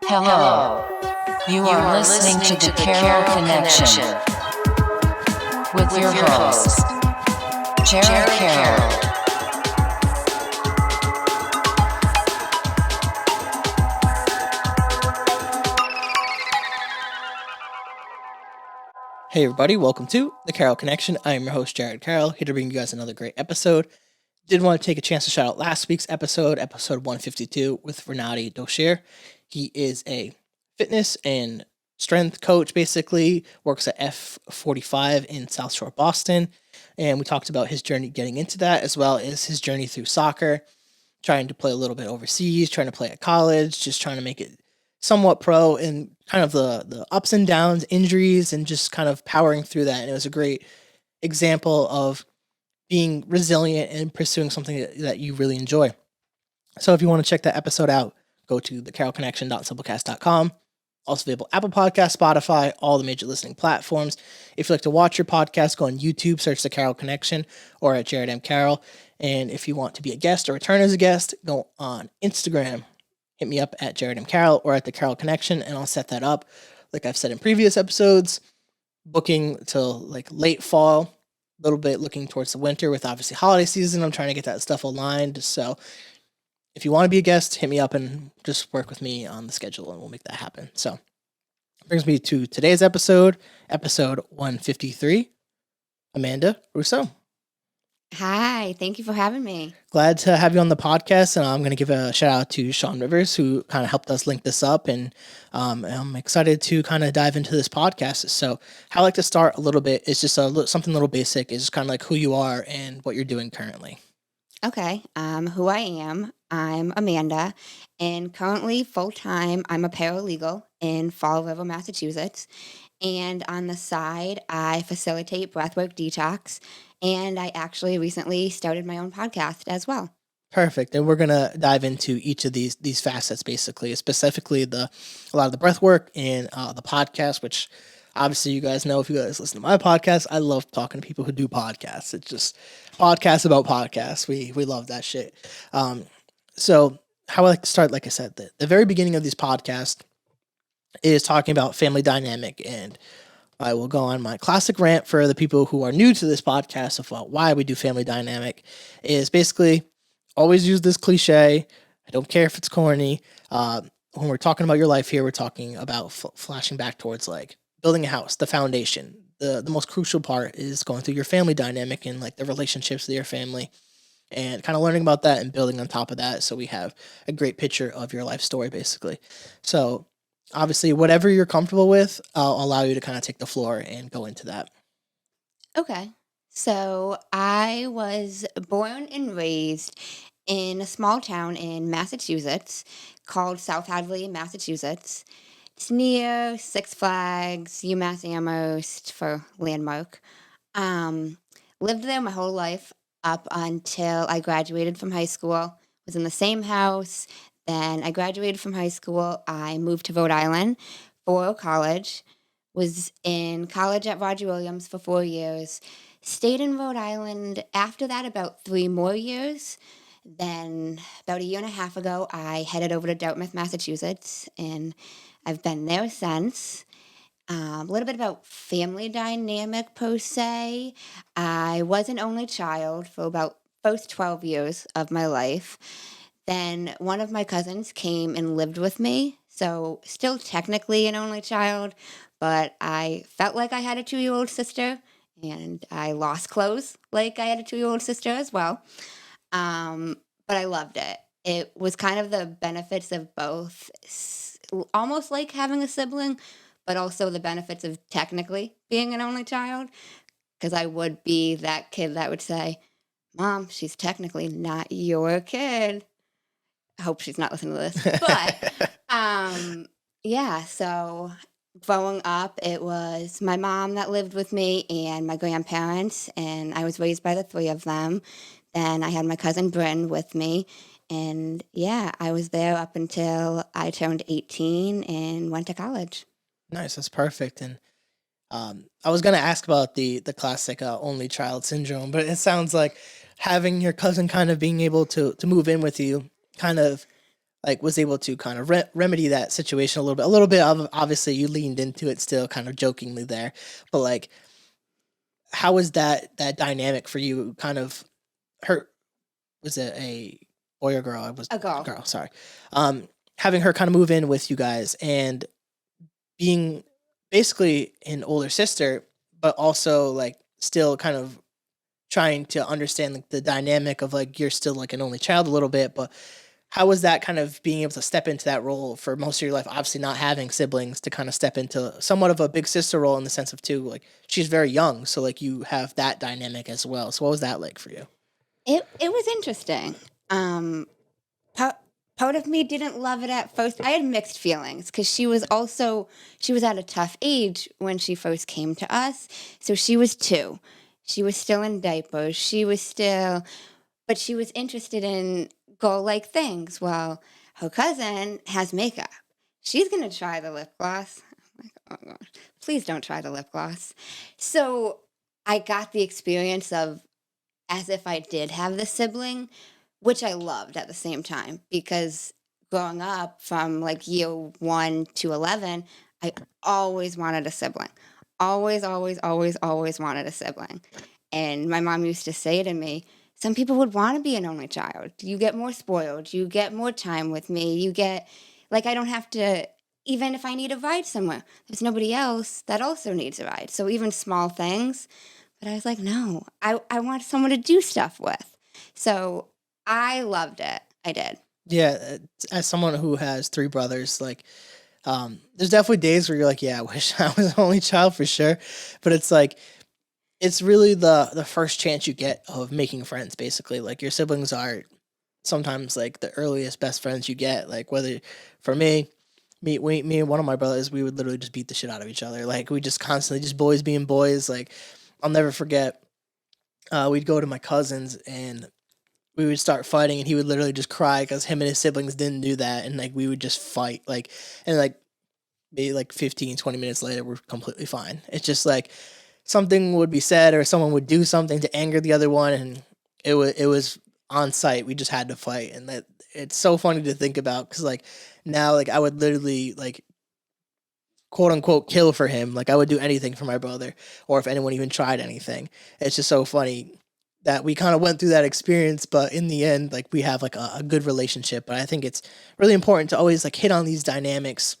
Hello. You are listening to the Carroll Connection with your host, Jared Carroll. Hey everybody, welcome to the Carroll Connection. I am your host, Jared Carroll, here to bring you guys another great episode. Did want to take a chance to shout out last week's episode 152 with Renati Doshir. He is a fitness and strength coach, basically, works at F45 in South Shore, Boston. And we talked about his journey getting into that, as well as his journey through soccer, trying to play a little bit overseas, trying to play at college, just trying to make it somewhat pro, and kind of the ups and downs, injuries, and just kind of powering through that. And it was a great example of being resilient and pursuing something that you really enjoy. So if you want to check that episode out, go to thecarrollconnection.simplecast.com. Also available Apple Podcasts, Spotify, all the major listening platforms. If you like to watch your podcast, go on YouTube, search The Carroll Connection or at Jared M. Carroll. And if you want to be a guest or return as a guest, go on Instagram. Hit me up at Jared M. Carroll or at The Carroll Connection, and I'll set that up. Like I've said in previous episodes, booking till like late fall, a little bit looking towards the winter with obviously holiday season. I'm trying to get that stuff aligned. So if you want to be a guest, hit me up and just work with me on the schedule and we'll make that happen. So brings me to today's episode 153. Amanda Russo. Hi, thank you for having me. Glad to have you on the podcast, and I'm going to give a shout out to Sean Rivers, who kind of helped us link this up, and I'm excited to kind of dive into this podcast. So how I like to start a little bit is just something a little basic, is just kind of like who you are and what you're doing currently. Okay, who I am, I'm Amanda, and currently full-time, I'm a paralegal in Fall River, Massachusetts, and on the side, I facilitate breathwork detox, and I actually recently started my own podcast as well. Perfect. And we're going to dive into each of these facets, basically, specifically a lot of the breath work and the podcast, which obviously you guys know, if you guys listen to my podcast, I love talking to people who do podcasts. It's just podcasts about podcasts. We love that shit. So how I like to start, like I said, the very beginning of this podcast is talking about family dynamic, and I will go on my classic rant for the people who are new to this podcast about why we do family dynamic. Is basically always use this cliche. I don't care if it's corny. When we're talking about your life here, we're talking about flashing back towards like building a house, the foundation. The most crucial part is going through your family dynamic and like the relationships with your family, and kind of learning about that and building on top of that, so we have a great picture of your life story, basically. So obviously, whatever you're comfortable with, I'll allow you to kind of take the floor and go into that. Okay, so I was born and raised in a small town in Massachusetts called South Hadley, Massachusetts. It's near Six Flags, UMass Amherst for Landmark. Lived there my whole life up until I graduated from high school. Was in the same house. Then I graduated from high school. I moved to Rhode Island for college. Was in college at Roger Williams for 4 years. Stayed in Rhode Island after that about 3 more years. Then about a year and a half ago, I headed over to Dartmouth, Massachusetts, and I've been there since. A little bit about family dynamic per se. I was an only child for about first 12 years of my life. Then one of my cousins came and lived with me, so still technically an only child, but I felt like I had a 2-year-old sister, and I lost clothes like I had a 2-year-old sister as well. But I loved it. It was kind of the benefits of both, almost like having a sibling, but also the benefits of technically being an only child, because I would be that kid that would say, "Mom, she's technically not your kid." I hope she's not listening to this. But yeah, so growing up, it was my mom that lived with me and my grandparents, and I was raised by the 3 of them. Then I had my cousin Bryn with me, and yeah, I was there up until I turned 18 and went to college. Nice, that's perfect. And I was going to ask about the classic only child syndrome, but it sounds like having your cousin kind of being able to move in with you kind of like was able to kind of remedy that situation a little bit. A little bit of obviously you leaned into it still, kind of jokingly there, but like how was that dynamic for you? Kind of her was it a boy or girl? It was A a girl. girl. Sorry. Having her kind of move in with you guys and being basically an older sister, but also like still kind of trying to understand like the dynamic of like you're still like an only child a little bit, but how was that kind of being able to step into that role for most of your life? Obviously, not having siblings to kind of step into somewhat of a big sister role in the sense of too, like she's very young, so like you have that dynamic as well. So what was that like for you? It was interesting. Um, part, part of me didn't love it at first. I had mixed feelings because she was at a tough age when she first came to us. So she was 2. She was still in diapers. But she was interested in girl like things. Well, her cousin has makeup. She's gonna try the lip gloss. I'm like, oh gosh, please don't try the lip gloss. So I got the experience of as if I did have the sibling, which I loved at the same time because growing up from like year 1 to 11, I always wanted a sibling. Always, always, always, always wanted a sibling. And my mom used to say to me, some people would want to be an only child. You get more spoiled. You get more time with me. You get, like, I don't have to, even if I need a ride somewhere, there's nobody else that also needs a ride. So even small things. But I was like, no, I want someone to do stuff with. So I loved it. I did. Yeah, as someone who has 3 brothers, like there's definitely days where you're like, yeah, I wish I was the only child for sure. But it's like it's really the first chance you get of making friends, basically. Like your siblings are sometimes like the earliest best friends you get. Like whether for me and one of my brothers, we would literally just beat the shit out of each other. Like we just constantly just boys being boys. Like I'll never forget. We'd go to my cousins and we would start fighting, and he would literally just cry because him and his siblings didn't do that, and like we would just fight, like and like maybe like 15-20 minutes later, we're completely fine. It's just like something would be said or someone would do something to anger the other one, and it was on site. We just had to fight, and that it's so funny to think about because like now like I would literally like quote unquote kill for him. Like I would do anything for my brother, or if anyone even tried anything. It's just so funny that we kind of went through that experience, but in the end, like we have like a good relationship. But I think it's really important to always like hit on these dynamics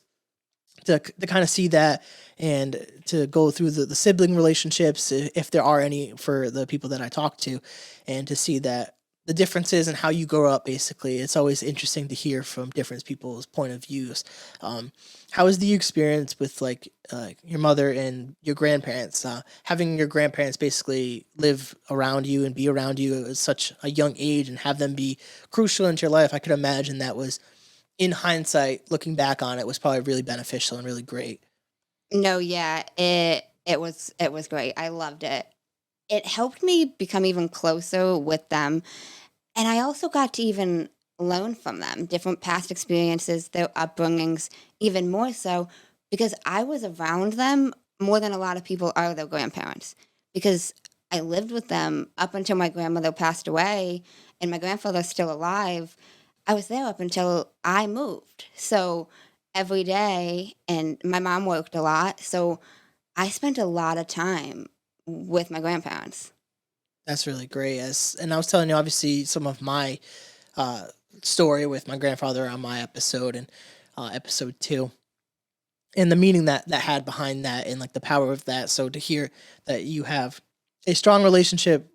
to kind of see that and to go through the sibling relationships if there are any for the people that I talk to, and to see that the differences and how you grow up. Basically, it's always interesting to hear from different people's point of views. um, how was the experience with like your mother and your grandparents, having your grandparents basically live around you and be around you at such a young age and have them be crucial into your life? I could imagine that was, in hindsight, looking back on it, was probably really beneficial and really great. No, yeah, it was great. I loved it. It helped me become even closer with them, and I also got to even learn from them different past experiences, their upbringings, even more so because I was around them more than a lot of people are their grandparents. Because I lived with them up until my grandmother passed away and my grandfather's still alive. I was there up until I moved. So every day, and my mom worked a lot. So I spent a lot of time with my grandparents. That's really great. As and I was telling you, obviously, some of my uh, story with my grandfather on my episode and episode 2, and the meaning that that had behind that, and like the power of that. So to hear that you have a strong relationship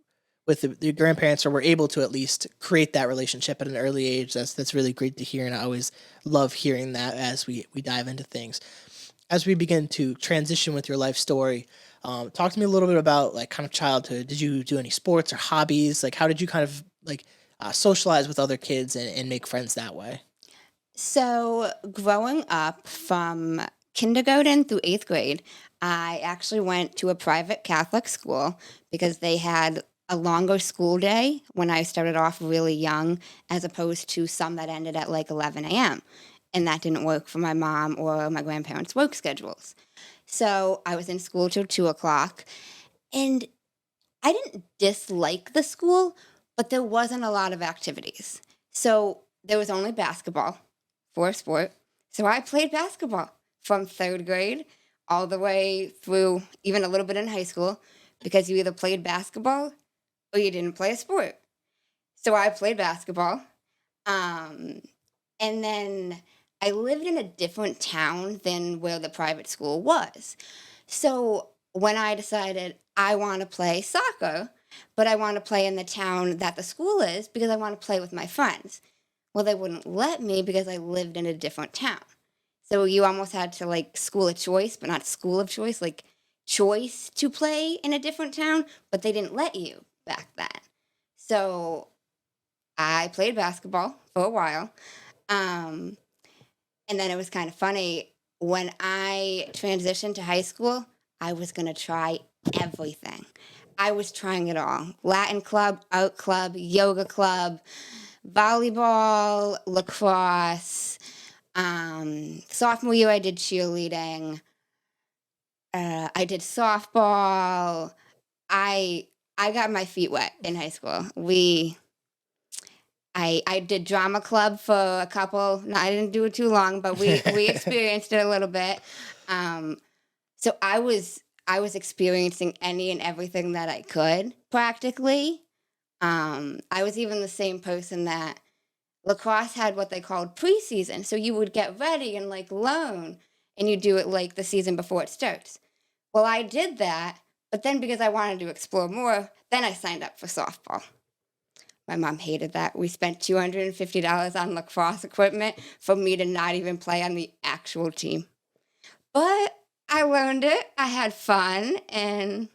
with your grandparents, or were able to at least create that relationship at an early age, that's really great to hear, and I always love hearing that as we dive into things. As we begin to transition with your life story, talk to me a little bit about like kind of childhood. Did you do any sports or hobbies? Like how did you kind of like socialize with other kids and make friends that way? So, growing up from kindergarten through 8th grade, I actually went to a private Catholic school because they had a longer school day when I started off really young, as opposed to some that ended at like 11 a.m. And that didn't work for my mom or my grandparents' work schedules. So, I was in school till 2 o'clock. And I didn't dislike the school, but there wasn't a lot of activities. So, there was only basketball. for a sport. So I played basketball from third grade all the way through even a little bit in high school because you either played basketball or you didn't play a sport. So I played basketball. Um, and then I lived in a different town than where the private school was. So when I decided I want to play soccer, but I want to play in the town that the school is because I want to play with my friends. Well, they wouldn't let me because I lived in a different town. So you almost had to like school of choice, but not school of choice, like choice to play in a different town, but they didn't let you back then. So I played basketball for a while. Um, and then it was kind of funny. When I transitioned to high school, I was going to try everything. I was trying it all: Latin club, art club, yoga club, volleyball, lacrosse. Sophomore year, I did cheerleading. I did softball. I got my feet wet in high school. I did drama club for a couple. No, I didn't do it too long, but we experienced it a little bit. So I was experiencing any and everything that I could practically. I was even the same person that lacrosse had what they called preseason. So you would get ready and like learn, and you do it like the season before it starts. Well, I did that, but then because I wanted to explore more, then I signed up for softball. My mom hated that. We spent $250 on lacrosse equipment for me to not even play on the actual team. But I learned it. I had fun, and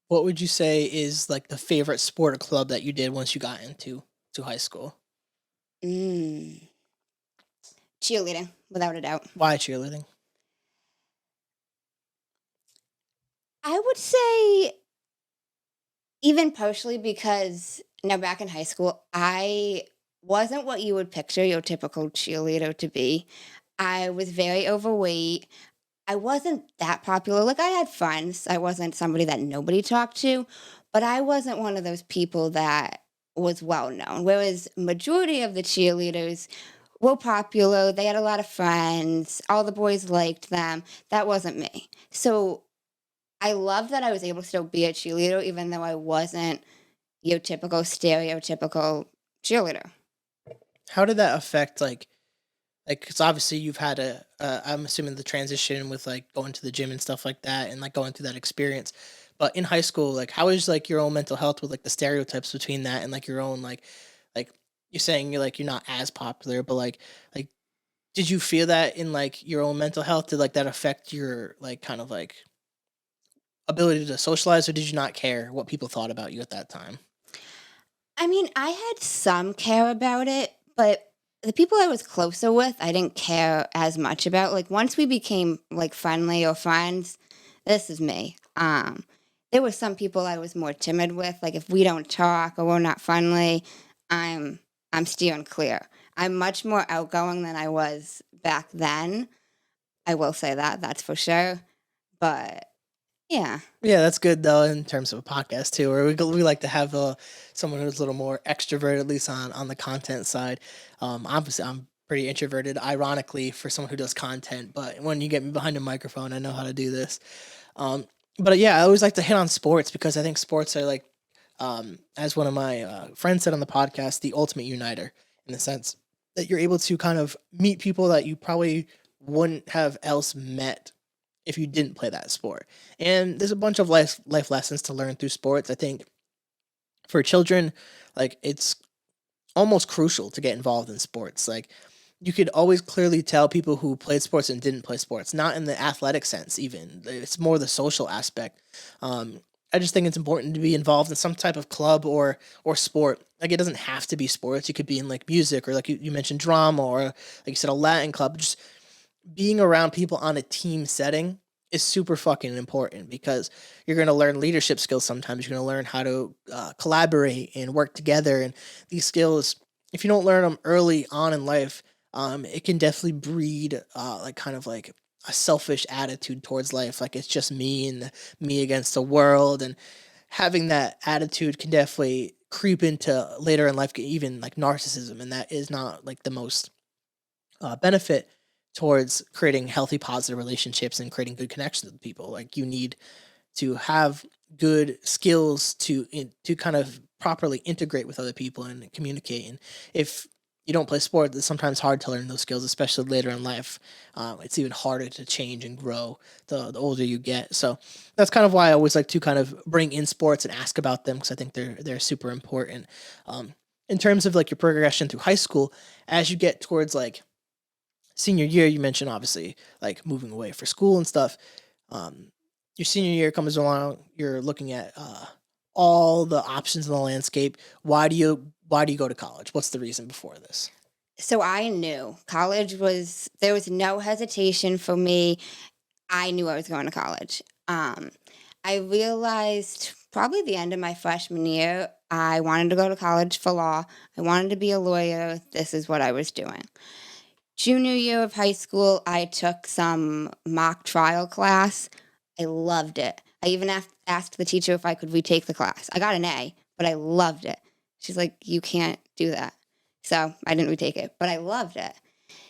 What would you say is like the favorite sport or club that you did once you got into high school? mm, cheerleading, without a doubt. Why cheerleading? I would say even partially because now back in high school, I wasn't what you would picture your typical cheerleader to be. I was very overweight. I wasn't that popular. Like, I had friends. I wasn't somebody that nobody talked to, but I wasn't one of those people that was well known. Whereas majority of the cheerleaders were popular. They had a lot of friends. All the boys liked them. That wasn't me. So I love that I was able to still be a cheerleader, even though I wasn't your typical stereotypical cheerleader. How did that affect because obviously you've had I'm assuming the transition with like going to the gym and stuff like that and like going through that experience. But in high school, like how is like your own mental health with like the stereotypes between that and like your own like you're saying you're not as popular, but like did you feel that in like your own mental health? Did like that affect your like kind of like ability to socialize, or did you not care what people thought about you at that time? I mean, I had some care about it, but the people I was closer with, I didn't care as much about. Like, once we became like friendly or friends, this is me. There were some people I was more timid with. Like, if we don't talk or we're not friendly, I'm I'm steering clear. I'm much more outgoing than I was back then. I will say that, that's for sure. But yeah. Yeah, that's good though in terms of a podcast too, where we like to have someone who's a little more extroverted, at least on the content side. Obviously, I'm pretty introverted, ironically, for someone who does content. But when you get me behind a microphone, I know how to do this. Um, but yeah, I always like to hit on sports because I think sports are like, as one of my friends said on the podcast, the ultimate uniter in the sense that you're able to kind of meet people that you probably wouldn't have else met if you didn't play that sport. And there's a bunch of life lessons to learn through sports. I think for children, like it's almost crucial to get involved in sports. Like you could always clearly tell people who played sports and didn't play sports, not in the athletic sense even. It's more the social aspect. Um, I just think it's important to be involved in some type of club or sport. Like it doesn't have to be sports. You could be in like music or like you mentioned drama or like you said a Latin club. Just being around people on a team setting is super fucking important because you're going to learn leadership skills. Sometimes you're going to learn how to collaborate and work together. And these skills, if you don't learn them early on in life, it can definitely breed like kind of like a selfish attitude towards life. Like it's just me and me against the world. And having that attitude can definitely creep into later in life, even like narcissism. And that is not like the most benefit towards creating healthy, positive relationships and creating good connections with people. Like you need to have good skills to kind of properly integrate with other people and communicate. And if you don't play sport, it's sometimes hard to learn those skills, especially later in life. It's even harder to change and grow the older you get. So that's kind of why I always like to kind of bring in sports and ask about them because I think they're super important. In terms of like your progression through high school, as you get towards like senior year, you mentioned obviously like moving away for school and stuff. Um, your senior year comes along, you're looking at all the options in the landscape. Why do you go to college? What's the reason before this? So I knew there was no hesitation for me. I knew I was going to college. I realized probably the end of my freshman year, I wanted to go to college for law. I wanted to be a lawyer. This is what I was doing. Junior year of high school, I took some mock trial class. I loved it. I even asked the teacher if I could retake the class. I got an A, but I loved it. She's like, you can't do that. So I didn't retake it, but I loved it.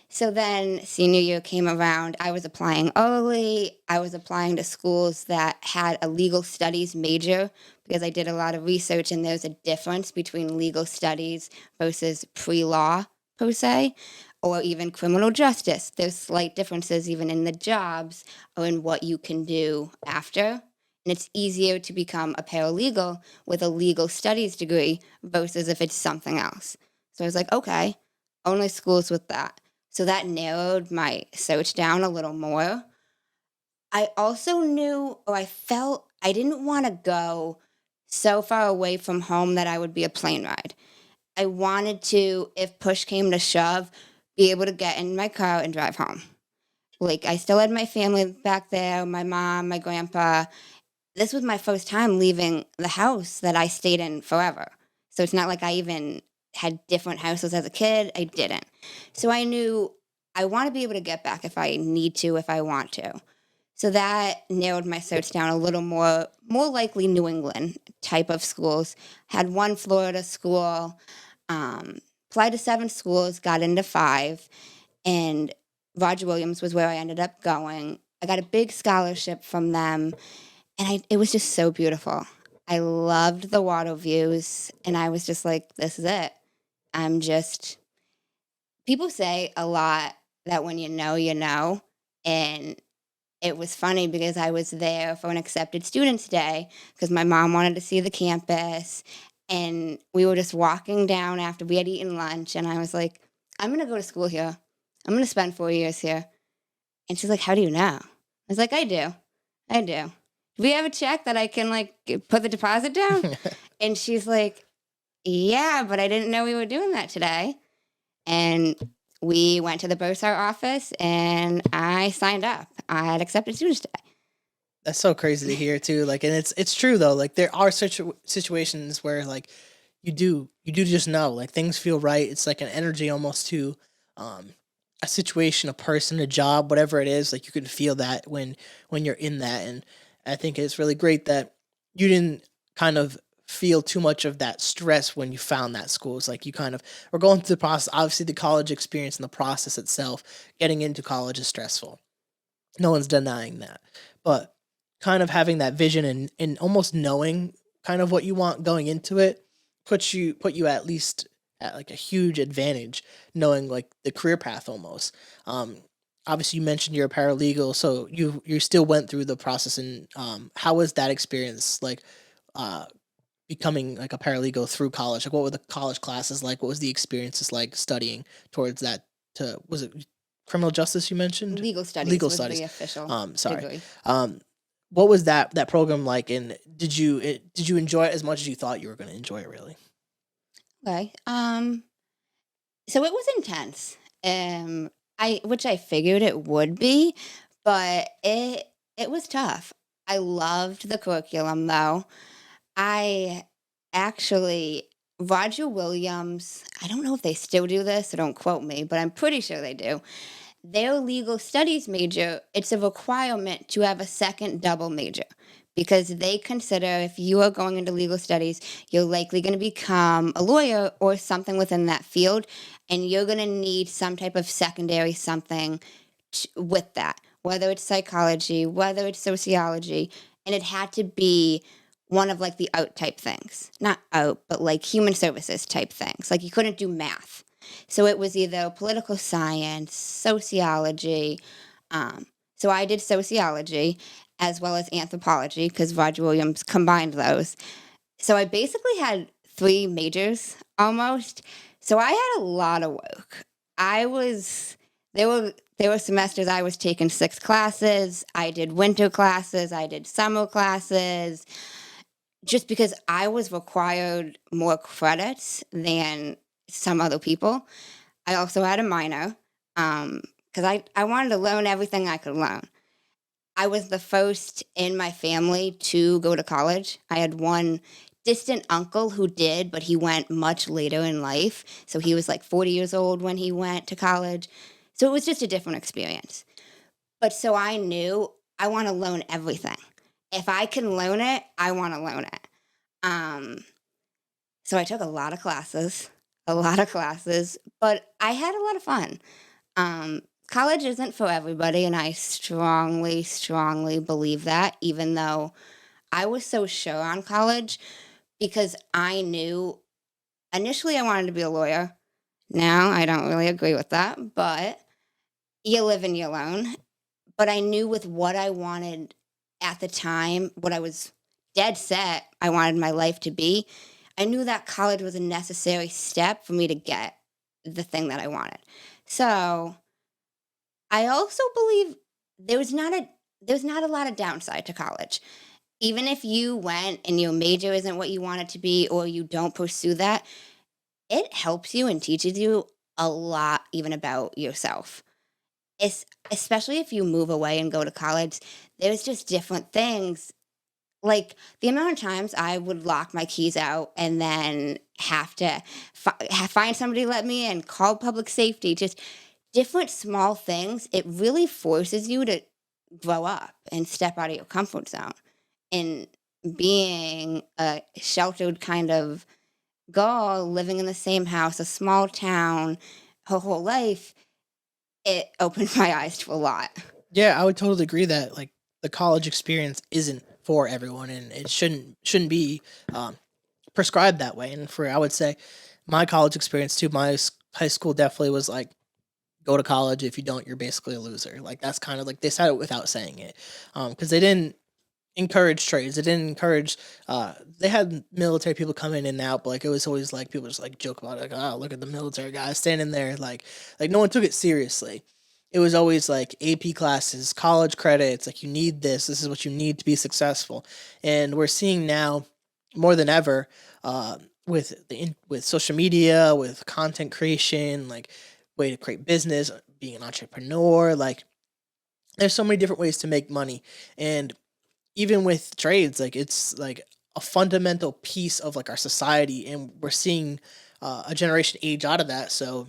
So then senior year came around. I was applying early. I was applying to schools that had a legal studies major because I did a lot of research and there's a difference between legal studies versus pre-law per se, or even criminal justice. There's slight differences even in the jobs or in what you can do after. And it's easier to become a paralegal with a legal studies degree versus if it's something else. So I was like, okay, only schools with that. So that narrowed my search down a little more. I also knew, or I felt I didn't want to go so far away from home that I would be a plane ride. I wanted to, if push came to shove, be able to get in my car and drive home. Like, I still had my family back there, my mom, my grandpa. This was my first time leaving the house that I stayed in forever. So it's not like I even had different houses as a kid. I didn't. So I knew I want to be able to get back if I need to, if I want to. So that narrowed my search down a little more likely New England type of schools. Had one Florida school, applied to 7 schools, got into 5, and Roger Williams was where I ended up going. I got a big scholarship from them, and it was just so beautiful. I loved the water views, and I was just like, this is it. People say a lot that when you know, and it was funny because I was there for an accepted students day because my mom wanted to see the campus, and we were just walking down after we had eaten lunch, and I was like, I'm going to go to school here. I'm going to spend 4 years here. And she's like, how do you know? I was like, I do. Do we have a check that I can put the deposit down? And she's like, yeah, but I didn't know we were doing that today. And we went to the bursar office and I signed up. I had accepted students day. That's so crazy to hear too. Like, and it's true though. Like, there are situations where like you do just know, like things feel right. It's like an energy almost to a situation, a person, a job, whatever it is. Like you can feel that when you're in that. And I think it's really great that you didn't kind of feel too much of that stress when you found that school. It's like you kind of were going through the process. Obviously, the college experience and the process itself, getting into college is stressful. No one's denying that. But kind of having that vision and almost knowing kind of what you want going into it put you at least at like a huge advantage, knowing like the career path almost. Obviously you mentioned you're a paralegal, so you still went through the process. And how was that experience like becoming like a paralegal through college? Like what were the college classes like? What was the experiences like studying towards that? Was it criminal justice you mentioned? Legal studies Legal was studies. the official Sorry. degree. What was that program like, and did you enjoy it as much as you thought you were going to enjoy it? Really? Okay. So it was intense. Which I figured it would be, but it was tough. I loved the curriculum though. I actually Roger Williams, I don't know if they still do this, so don't quote me, but I'm pretty sure they do. Their legal studies major, it's a requirement to have a second double major because they consider if you are going into legal studies, you're likely going to become a lawyer or something within that field, and you're going to need some type of secondary something with that, whether it's psychology, whether it's sociology, and it had to be one of like the out type things. Not out, but like human services type things. Like you couldn't do math. So it was either political science, sociology. So I did sociology as well as anthropology because Roger Williams combined those. So I basically had 3 majors almost. So I had a lot of work. There were semesters I was taking 6 classes. I did winter classes. I did summer classes. Just because I was required more credits than some other people. I also had a minor because I wanted to learn everything I could learn. I was the first in my family to go to college. I had one distant uncle who did, but he went much later in life. So he was like 40 years old when he went to college. So it was just a different experience. But so I knew I want to learn everything. If I can learn it, I want to learn it. So I took a lot of classes, but I had a lot of fun. College isn't for everybody, and I strongly, strongly believe that, even though I was so sure on college because I knew initially I wanted to be a lawyer. Now I don't really agree with that, but you live and you learn. But I knew with what I wanted at the time, what I was dead set I wanted my life to be, I knew that college was a necessary step for me to get the thing that I wanted. So I also believe there's not a lot of downside to college. Even if you went and your major isn't what you want it to be or you don't pursue that, it helps you and teaches you a lot even about yourself. Especially if you move away and go to college, there's just different things. Like the amount of times I would lock my keys out and then have to find somebody to let me in, call public safety, just different small things. It really forces you to grow up and step out of your comfort zone. And being a sheltered kind of girl living in the same house, a small town, her whole life, it opened my eyes to a lot. Yeah, I would totally agree that like the college experience isn't for everyone, and it shouldn't be um, prescribed that way. And for I would say my college experience too, high school definitely was like go to college. If you don't, you're basically a loser. Like that's kind of like they said it without saying it, because they didn't encourage trades. They didn't encourage. They had military people come in and out, but like it was always like people just like joke about it, like, oh, look at the military guy standing there, like no one took it seriously. It was always like AP classes, college credits. Like you need this. This is what you need to be successful. And we're seeing now more than ever with social media, with content creation, like way to create business, being an entrepreneur. Like there's so many different ways to make money, and even with trades, like it's like a fundamental piece of like our society, and we're seeing a generation age out of that. So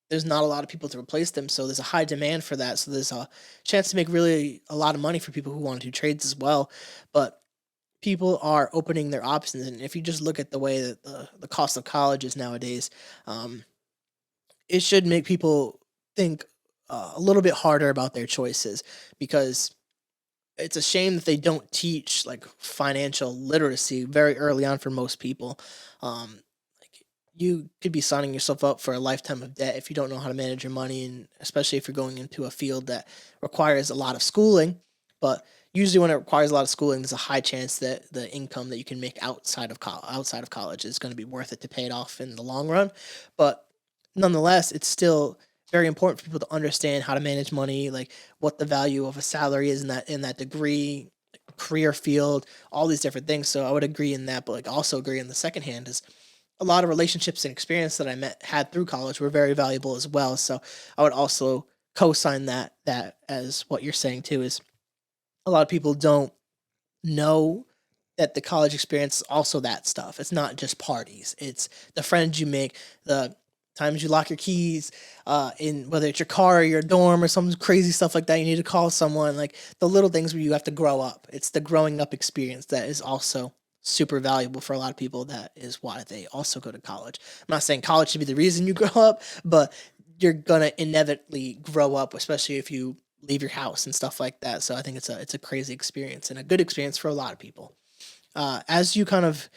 there's not a lot of people to replace them. So there's a high demand for that. So there's a chance to make really a lot of money for people who want to do trades as well. But people are opening their options, and if you just look at the way that the cost of college is nowadays, um, it should make people think a little bit harder about their choices, because it's a shame that they don't teach like financial literacy very early on for most people. Like you could be signing yourself up for a lifetime of debt if you don't know how to manage your money, and especially if you're going into a field that requires a lot of schooling. But usually, when it requires a lot of schooling, there's a high chance that the income that you can make outside of college is going to be worth it to pay it off in the long run. But nonetheless, it's still very important for people to understand how to manage money, like what the value of a salary is in that degree, career field, all these different things. So I would agree in that, but like also agree in the second hand is a lot of relationships and experience that had through college were very valuable as well. So I would also co-sign that as what you're saying too, is a lot of people don't know that the college experience is also that stuff. It's not just parties. It's the friends you make, the times you lock your keys in, whether it's your car or your dorm or some crazy stuff like that. You need to call someone, like the little things where you have to grow up. It's the growing up experience that is also super valuable for a lot of people. That is why they also go to college. I'm not saying college should be the reason you grow up, but you're gonna inevitably grow up, especially if you leave your house and stuff like that. So I think it's a crazy experience and a good experience for a lot of people. As you kind of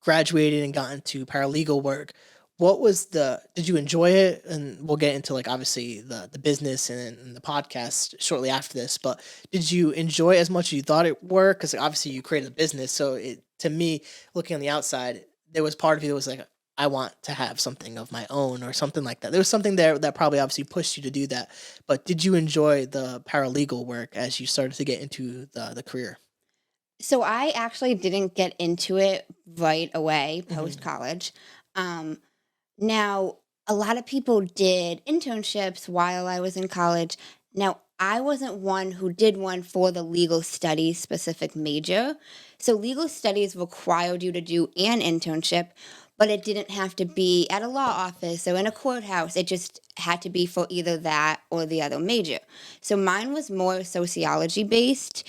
graduated and got into paralegal work, what was did you enjoy it? And we'll get into like obviously the business and the podcast shortly after this, but did you enjoy it as much as you thought it were? Because obviously you created a business. So to me, looking on the outside, there was part of you that was like, I want to have something of my own or something like that. There was something there that probably obviously pushed you to do that. But did you enjoy the paralegal work as you started to get into the career? So I actually didn't get into it right away post Hmm. college. Um, Now, a lot of people did internships while I was in college. Now, I wasn't one who did one for the legal studies specific major. So, legal studies required you to do an internship, but it didn't have to be at a law office or in a courthouse. It just had to be for either that or the other major. So, mine was more sociology based.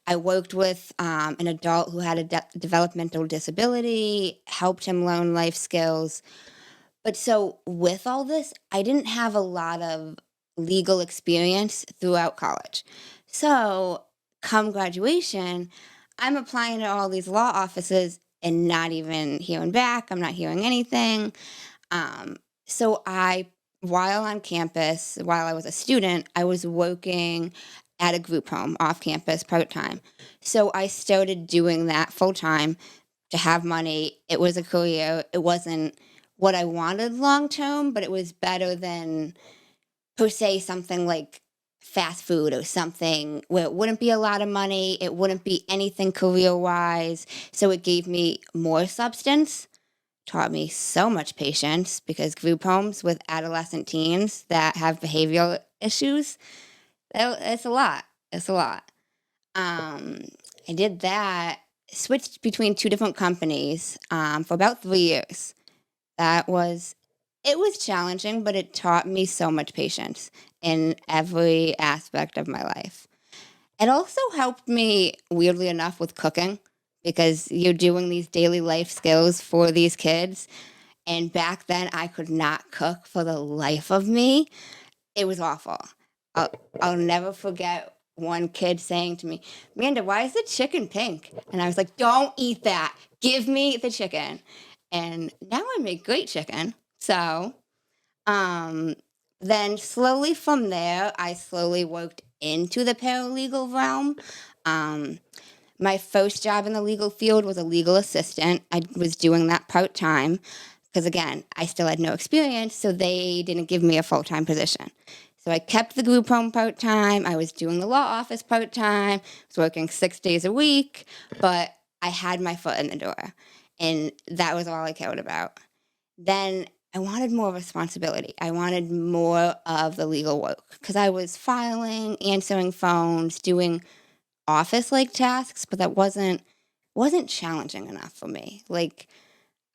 I worked with an adult who had a developmental disability, helped him learn life skills, but so with all this, I didn't have a lot of legal experience throughout college. So come graduation, I'm applying to all these law offices and not even hearing back. I'm not hearing anything. Um, while on campus, while I was a student, I was working at a group home off campus part time. So I started doing that full time to have money. It was a career. It wasn't what I wanted long term, but it was better than per se something like fast food or something where it wouldn't be a lot of money. It wouldn't be anything career wise. So it gave me more substance, taught me so much patience because group homes with adolescent teens that have behavioral issues, it's a lot. It's a lot. Um, I did that, switched between two different companies for about 3 years. That was it was challenging, but it taught me so much patience in every aspect of my life. It also helped me, weirdly enough, with cooking because you're doing these daily life skills for these kids. And back then, I could not cook for the life of me. It was awful. I'll, I'll never forget one kid saying to me, Amanda, why is the chicken pink? And I was like, don't eat that. Give me the chicken. And now I make great chicken. So, um, then slowly from there, I slowly worked into the paralegal realm. Um, my first job in the legal field was a legal assistant. I was doing that part time because, again, I still had no experience, so they didn't give me a full time position. So I kept the group home part time. I was doing the law office part time. I was working 6 days a week, but I had my foot in the door, and that was all I cared about. Then I wanted more responsibility. I wanted more of the legal work because I was filing, answering phones, doing office like tasks, but that wasn't challenging enough for me. Like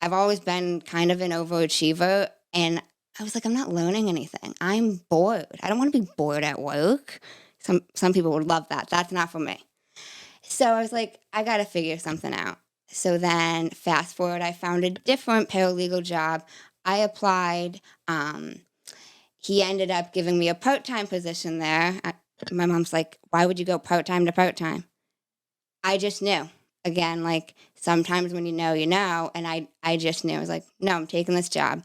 I've always been kind of an overachiever and I was like, I'm not learning anything. I'm bored. I don't want to be bored at work. Some people would love that. That's not for me. So I was like, I gotta figure something out. So then fast forward, I found a different paralegal job. I applied. He ended up giving me a part-time position there. My mom's like, why would you go part-time to part-time? I just knew. Again, like sometimes when you know, and I just knew. I was like, no, I'm taking this job.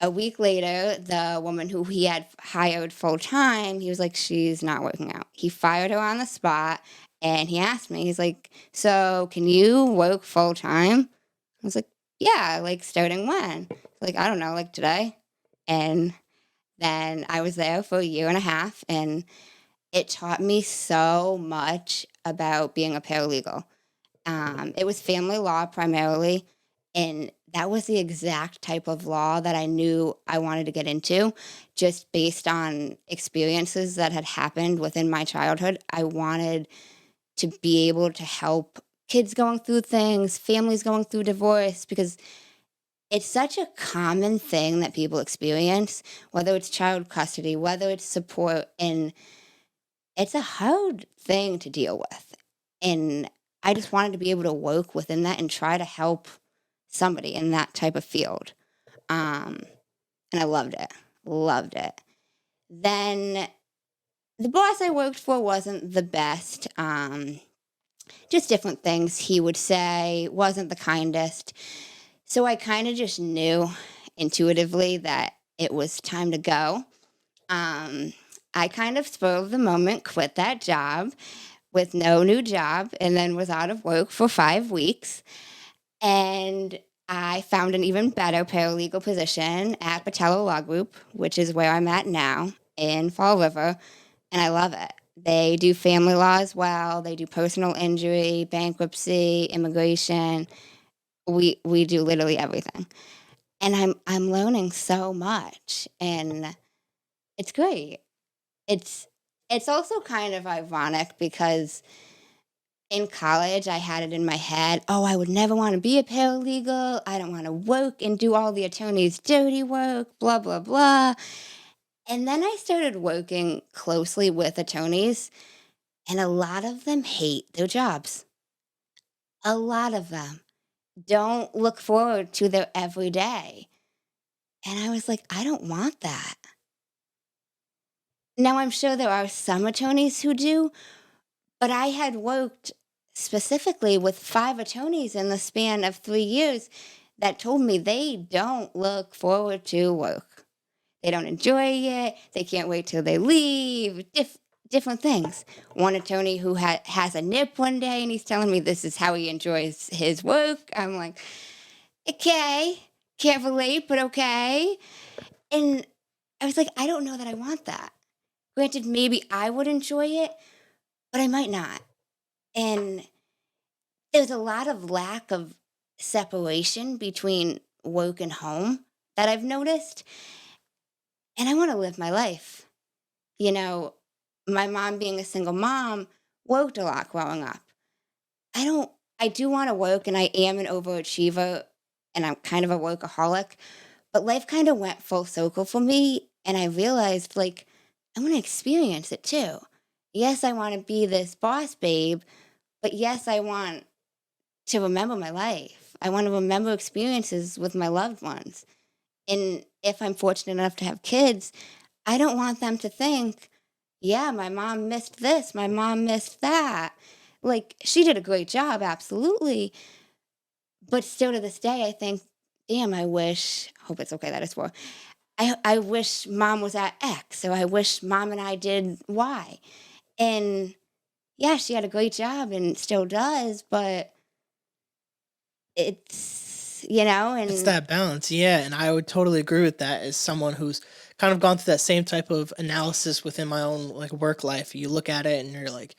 A week later, the woman who he had hired full time, he was like, she's not working out. He fired her on the spot and he asked me, he's like, so can you work full time? I was like, yeah, like starting when? Like, I don't know, like today. And then I was there for a year and a half and it taught me so much about being a paralegal. It was family law primarily, and that was the exact type of law that I knew I wanted to get into just based on experiences that had happened within my childhood. I wanted to be able to help kids going through things, families going through divorce, because it's such a common thing that people experience, whether it's child custody, whether it's support, and it's a hard thing to deal with. And I just wanted to be able to work within that and try to help somebody in that type of field. And I loved it. Loved it. Then the boss I worked for wasn't the best. Just different things he would say, wasn't the kindest. So I kind of just knew intuitively that it was time to go. I kind of spur of the moment quit that job with no new job and then was out of work for 5 weeks. And I found an even better paralegal position at Patello Law Group, which is where I'm at now in Fall River, and I love it. They do family law as well. They do personal injury, bankruptcy, immigration. We do literally everything, and I'm learning so much, and it's great. It's it's also kind of ironic because in college, I had it in my head, oh, I would never want to be a paralegal. I don't want to work and do all the attorney's dirty work, blah, blah, blah. And then I started working closely with attorneys, and a lot of them hate their jobs. A lot of them don't look forward to their everyday. And I was like, I don't want that. Now, I'm sure there are some attorneys who do, but I had worked specifically with 5 attorneys in the span of 3 years that told me they don't look forward to work. They don't enjoy it. They can't wait till they leave. Different things. One attorney who has a nip one day and he's telling me this is how he enjoys his work. I'm like, okay, can't relate, but okay. And I was like, I don't know that I want that. Granted, maybe I would enjoy it, but I might not. And there's a lot of lack of separation between work and home that I've noticed. And I want to live my life. You know, my mom being a single mom worked a lot growing up. I do want to work and I am an overachiever and I'm kind of a workaholic, but life kind of went full circle for me. And I realized like, I want to experience it too. Yes, I want to be this boss babe, but yes, I want to remember my life. I want to remember experiences with my loved ones. And if I'm fortunate enough to have kids, I don't want them to think, yeah, my mom missed this, my mom missed that. Like, she did a great job, absolutely. But still to this day, I think, damn, hope it's okay that it's 4. I wish mom was at X, so I wish mom and I did Y. And yeah, she had a great job and still does, but It's and that balance, yeah, and I would totally agree with that as someone who's kind of gone through that same type of analysis within my own like work life. You look at it and you're like,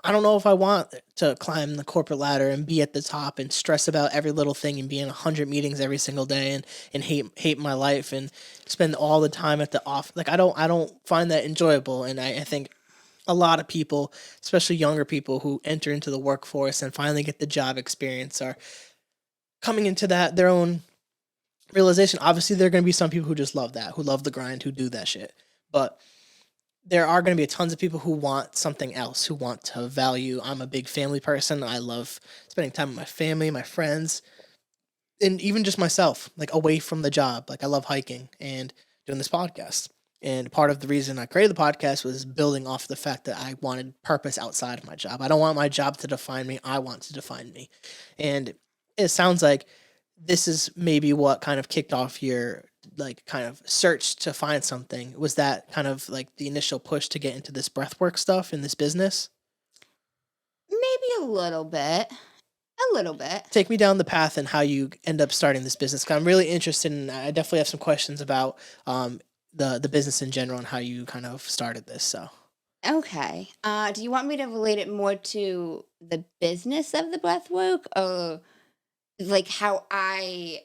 I don't know if I want to climb the corporate ladder and be at the top and stress about every little thing and be in 100 meetings every single day and hate my life and spend all the time at the off. Like I don't find that enjoyable, and I think a lot of people, especially younger people who enter into the workforce and finally get the job experience, are coming into that their own realization. Obviously, there are going to be some people who just love that, who love the grind, who do that shit. But there are going to be tons of people who want something else, who want to value. I'm a big family person. I love spending time with my family, my friends, and even just myself, like away from the job. Like I love hiking and doing this podcast. And part of the reason I created the podcast was building off the fact that I wanted purpose outside of my job. I don't want my job to define me. I want to define me. And it sounds like this is maybe what kind of kicked off your like kind of search to find something. Was that kind of like the initial push to get into this breathwork stuff in this business? maybe a little bit. A little bit. Take me down the path and how you end up starting this business. 'Cause I'm really interested in. I definitely have some questions about the business in general and how you kind of started this. So Okay. Do you want me to relate it more to the business of the breath work or like how I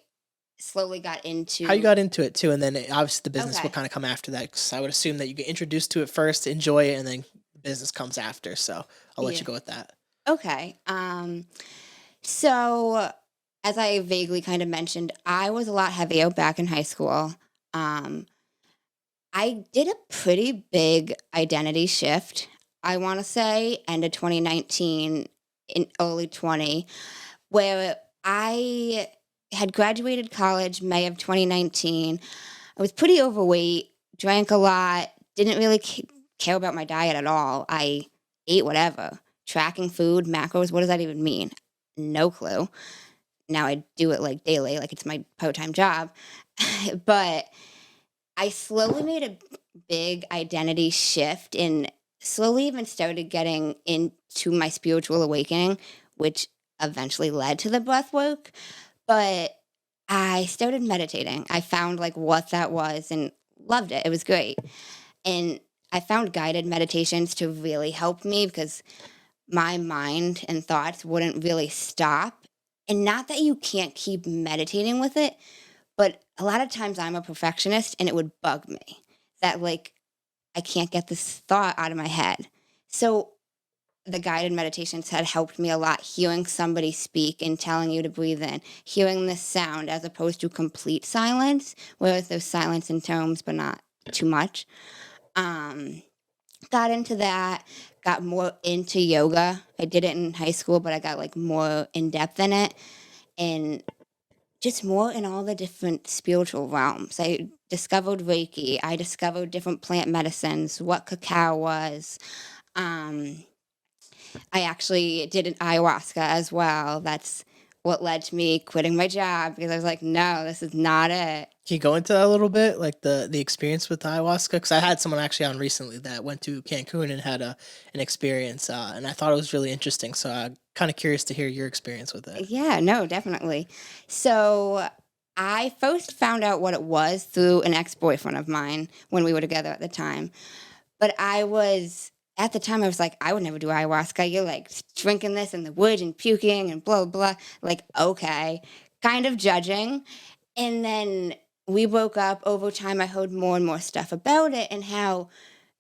slowly got how you into. got into it too, and then obviously the business will Okay. kind of come after that. 'Cause I would assume that you get introduced to it first, enjoy it, and then the business comes after. So I'll let Yeah. you go with that. Okay. So as I vaguely kind of mentioned, I was a lot heavier back in high school. Um, I did a pretty big identity shift, I want to say, end of 2019 in early 20, where I had graduated college May of 2019. I was pretty overweight, drank a lot, didn't really care about my diet at all. I ate whatever. Tracking food, macros, what does that even mean? No clue. Now I do it like daily, like it's my part-time job. But I slowly made a big identity shift and slowly even started getting into my spiritual awakening, which eventually led to the breath work. But I started meditating. I found like what that was and loved it. It was great. And I found guided meditations to really help me because my mind and thoughts wouldn't really stop. And not that you can't keep meditating with it, but a lot of times I'm a perfectionist and it would bug me that like I can't get this thought out of my head. So the guided meditations had helped me a lot, hearing somebody speak and telling you to breathe in, hearing the sound as opposed to complete silence, whereas there's silence in tones, but not too much. Um, got into that, got more into yoga. I did it in high school, but I got like more in depth in it and just more in all the different spiritual realms. I discovered Reiki. I discovered different plant medicines, what cacao was. Um, I actually did an ayahuasca as well. That's what led to me quitting my job because I was like, no, this is not it. Can you go into that a little bit, like the experience with ayahuasca? Because I had someone actually on recently that went to Cancun and had an experience, and I thought it was really interesting. So I'm kind of curious to hear your experience with it. Yeah, no, definitely. So I first found out what it was through an ex-boyfriend of mine when we were together at the time. But at the time, I was like, I would never do ayahuasca. You're like drinking this in the woods and puking and blah, blah. Like, okay, kind of judging. And then we broke up. Over time, I heard more and more stuff about it and how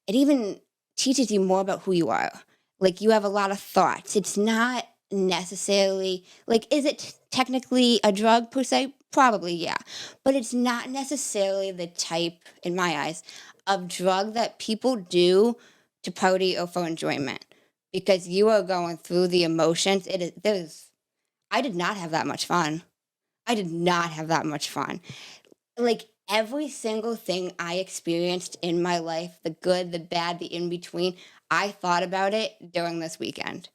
it even teaches you more about who you are. Like, you have a lot of thoughts. It's not necessarily, like, is it technically a drug per se? Probably, yeah. But it's not necessarily the type, in my eyes, of drug that people do to party or for enjoyment. Because you are going through the emotions. I did not have that much fun. I did not have that much fun. Like every single thing I experienced in my life, the good, the bad, the in between, I thought about it during this weekend.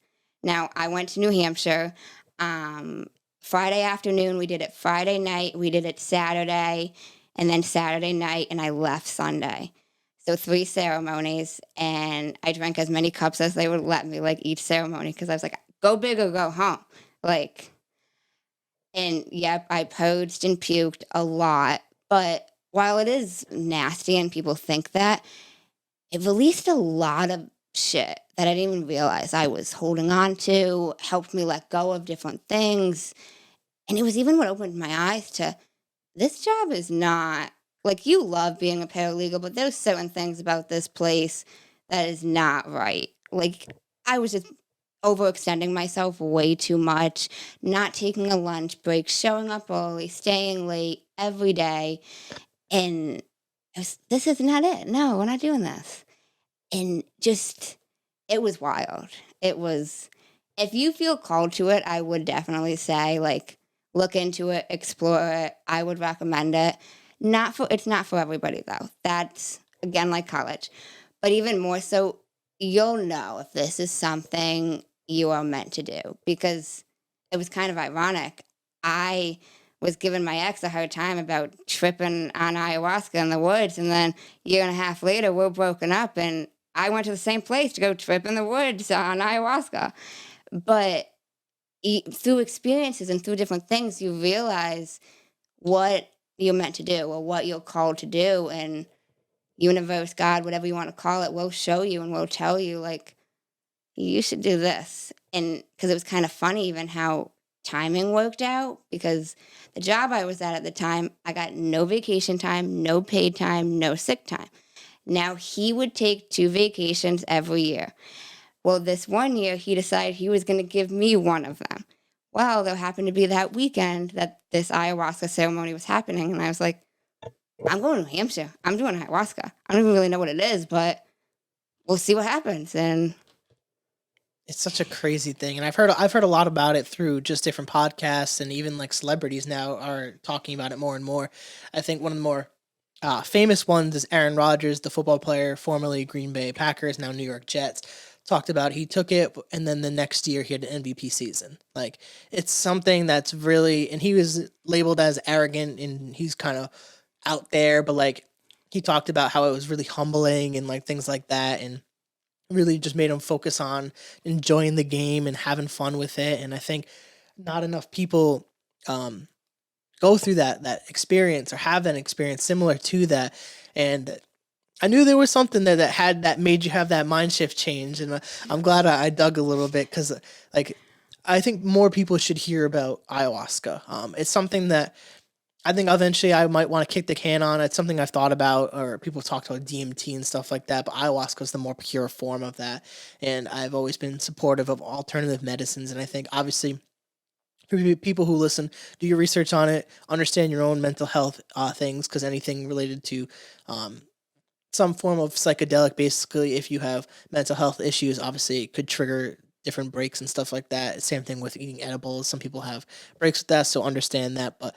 Now, I went to New Hampshire Friday afternoon. We did it Friday night. We did it Saturday and then Saturday night, and I left Sunday. So 3 ceremonies, and I drank as many cups as they would let me, like each ceremony, because I was like, go big or go home. Like, and yep, I purged and puked a lot. But while it is nasty and people think that, it released a lot of shit that I didn't even realize I was holding on to, helped me let go of different things. And it was even what opened my eyes to this job is not like you love being a paralegal, but there's certain things about this place that is not right. Like I was just overextending myself way too much, not taking a lunch break, showing up early, staying late every day. And this is not it. No, we're not doing this. And just, it was wild. It was, if you feel called to it, I would definitely say, like, look into it, explore it. I would recommend it. It's not for everybody, though. That's, again, like college. But even more so, you'll know if this is something you are meant to do. Because it was kind of ironic. I was giving my ex a hard time about tripping on ayahuasca in the woods. And then a year and a half later, we're broken up. And I went to the same place to go trip in the woods on ayahuasca. But through experiences and through different things, you realize what you're meant to do or what you're called to do. And universe, God, whatever you want to call it, will show you and will tell you, like, you should do this. And because it was kind of funny even how timing worked out, because the job I was at the time, I got no vacation time, no paid time, no sick time. Now he would take 2 vacations every year. Well, this one year he decided he was going to give me one of them. Well, there happened to be that weekend that this ayahuasca ceremony was happening, and I was like, I'm going to New Hampshire. I'm doing ayahuasca. I don't even really know what it is, but we'll see what happens. And It's such a crazy thing, and I've heard a lot about it through just different podcasts, and even like celebrities now are talking about it more and more. I think one of the more famous ones is Aaron Rodgers, the football player, formerly Green Bay Packers, now New York Jets. Talked about he took it, and then the next year he had an MVP season. Like it's something that's really, and he was labeled as arrogant, and he's kind of out there, but like he talked about how it was really humbling and like things like that, and really just made him focus on enjoying the game and having fun with it. And I think not enough people um, go through that experience or have that experience similar to that. And I knew there was something there that made you have that mind shift change, and I'm glad I dug a little bit because like I think more people should hear about ayahuasca. It's something that I think eventually I might want to kick the can on. It's something I've thought about, or people talked about DMT and stuff like that. But ayahuasca is the more pure form of that, and I've always been supportive of alternative medicines. And I think obviously for people who listen, do your research on it, understand your own mental health things, because anything related to um, some form of psychedelic, basically, if you have mental health issues, obviously it could trigger different breaks and stuff like that. Same thing with eating edibles. Some people have breaks with that, so understand that. But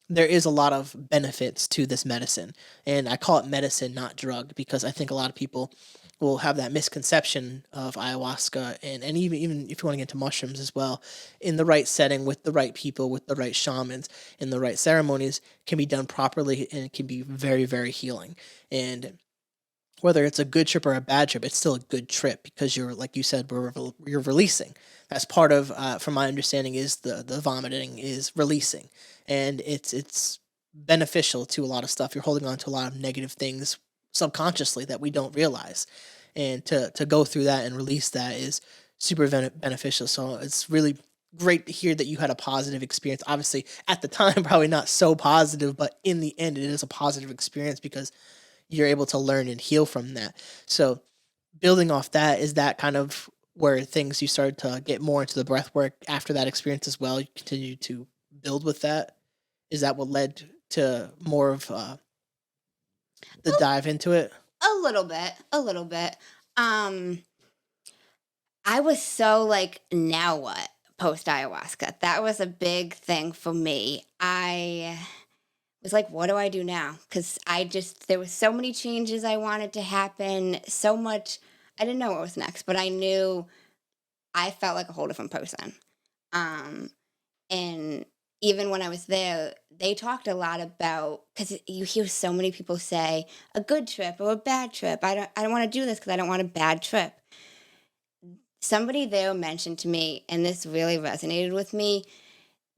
there is a lot of benefits to this medicine. And I call it medicine, not drug, because I think a lot of people will have that misconception of ayahuasca, and even if you want to get into mushrooms as well, in the right setting with the right people, with the right shamans, in the right ceremonies, can be done properly, and it can be very, very healing. And whether it's a good trip or a bad trip, it's still a good trip because you're, like you said, you're releasing. That's part of, from my understanding, is the vomiting is releasing, and it's beneficial to a lot of stuff. You're holding on to a lot of negative things subconsciously that we don't realize, and to go through that and release that is super beneficial. So it's really great to hear that you had a positive experience. Obviously, at the time, probably not so positive, but in the end, it is a positive experience because you're able to learn and heal from that. So building off that, is that kind of where things you started to get more into the breath work after that experience as well? You continue to build with that. Is that what led to more of the dive into it? A little bit, a little bit. Um, I was so like, now what? Post ayahuasca. That was a big thing for me. I was like, what do I do now? Because there was so many changes I wanted to happen, so much. I didn't know what was next, but I knew I felt like a whole different person. Um, and even when I was there, they talked a lot about, because you hear so many people say a good trip or a bad trip. I don't want to do this because I don't want a bad trip. Somebody there mentioned to me, and this really resonated with me.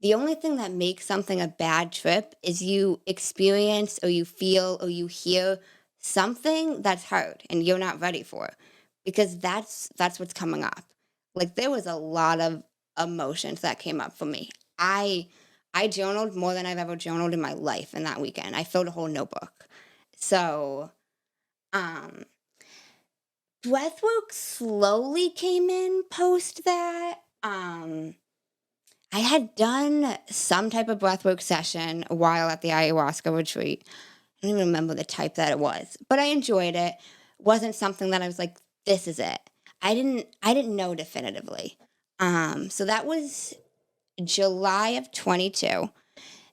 The only thing that makes something a bad trip is you experience or you feel or you hear something that's hard and you're not ready for, because that's what's coming up. Like there was a lot of emotions that came up for me. I journaled more than I've ever journaled in my life in that weekend. I filled a whole notebook. So, um breathwork slowly came in post that. I had done some type of breathwork session a while at the ayahuasca retreat. I don't even remember the type that it was, but I enjoyed it. Wasn't something that I was like, this is it. I didn't know definitively. So that was July of 22.